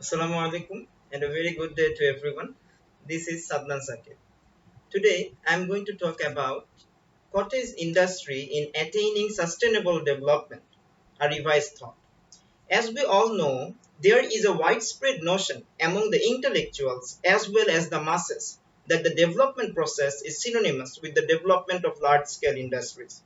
Assalamu alaikum and a very good day to everyone. This is Sadnan Sakib. Today I am going to talk about cottage industry in attaining sustainable development, a revised thought. As we all know, there is a widespread notion among the intellectuals as well as the masses that the development process is synonymous with the development of large-scale industries.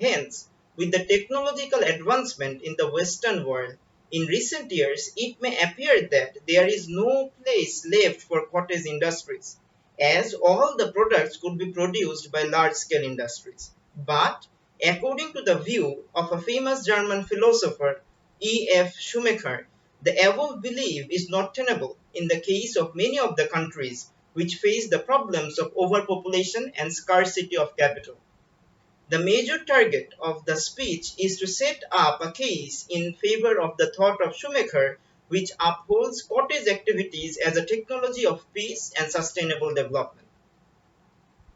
Hence, with the technological advancement in the Western world, in recent years, it may appear that there is no place left for cottage industries, as all the products could be produced by large-scale industries. But, according to the view of a famous German philosopher, E.F. Schumacher, the above belief is not tenable in the case of many of the countries which face the problems of overpopulation and scarcity of capital. The major target of the speech is to set up a case in favor of the thought of Schumacher, which upholds cottage activities as a technology of peace and sustainable development.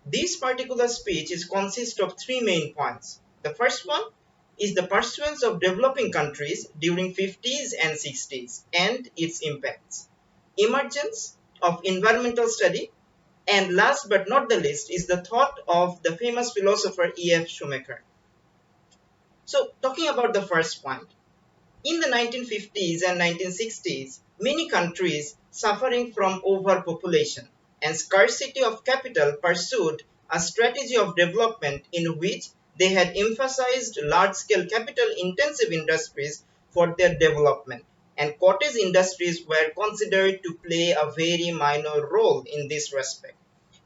This particular speech consists of three main points. The first one is the pursuance of developing countries during 50s and 60s and its impacts. Emergence of environmental study, and last but not the least is the thought of the famous philosopher E.F. Schumacher. So, talking about the first point, in the 1950s and 1960s, many countries suffering from overpopulation and scarcity of capital pursued a strategy of development in which they had emphasized large-scale capital-intensive industries for their development, and cottage industries were considered to play a very minor role in this respect.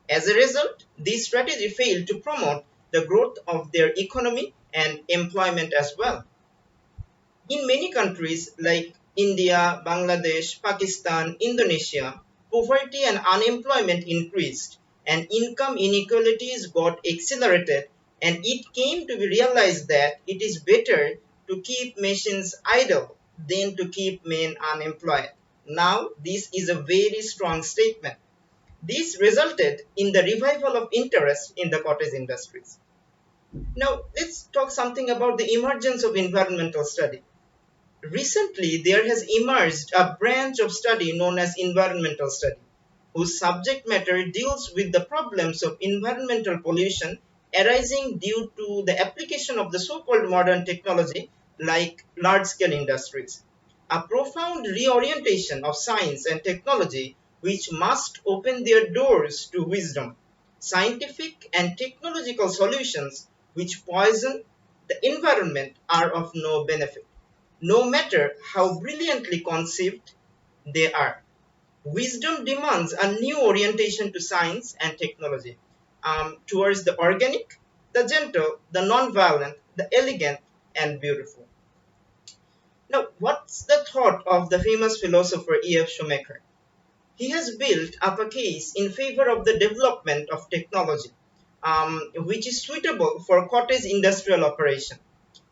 As a result, this strategy failed to promote the growth of their economy and employment as well. In many countries like India, Bangladesh, Pakistan, Indonesia, poverty and unemployment increased and income inequalities got accelerated, and it came to be realized that it is better to keep machines idle than to keep men unemployed. Now, this is a very strong statement. This resulted in the revival of interest in the cottage industries. Now, let's talk something about the emergence of environmental study. Recently, there has emerged a branch of study known as environmental study, whose subject matter deals with the problems of environmental pollution arising due to the application of the so-called modern technology like large-scale industries. A profound reorientation of science and technology which must open their doors to wisdom. Scientific and technological solutions which poison the environment are of no benefit, no matter how brilliantly conceived they are. Wisdom demands a new orientation to science and technology, towards the organic, the gentle, the non-violent, the elegant, and beautiful. Now, what's the thought of the famous philosopher E.F. Schumacher? He has built up a case in favor of the development of technology, which is suitable for cottage industrial operation.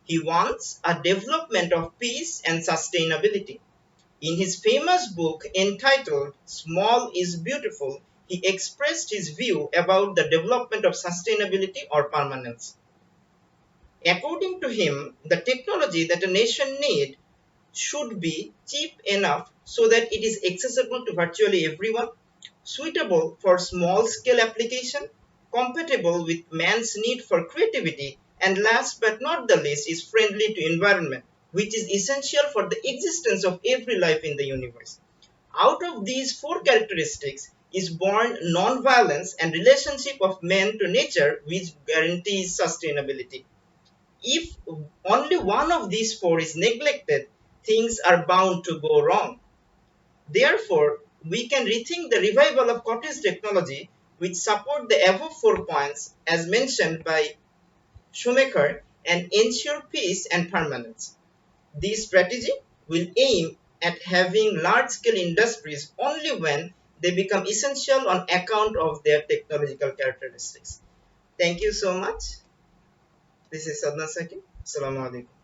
He wants a development of peace and sustainability. In his famous book entitled Small is Beautiful, he expressed his view about the development of sustainability or permanence. According to him, the technology that a nation needs should be cheap enough so that it is accessible to virtually everyone, suitable for small-scale application, compatible with man's need for creativity, and last but not the least is friendly to environment, which is essential for the existence of every life in the universe. Out of these four characteristics is born non-violence and relationship of man to nature, which guarantees sustainability. If only one of these four is neglected, things are bound to go wrong. Therefore, we can rethink the revival of cottage technology which support the above 4 points as mentioned by Schumacher and ensure peace and permanence. This strategy will aim at having large-scale industries only when they become essential on account of their technological characteristics. Thank you so much. This is Sadnan Sakib. Assalamu alaikum.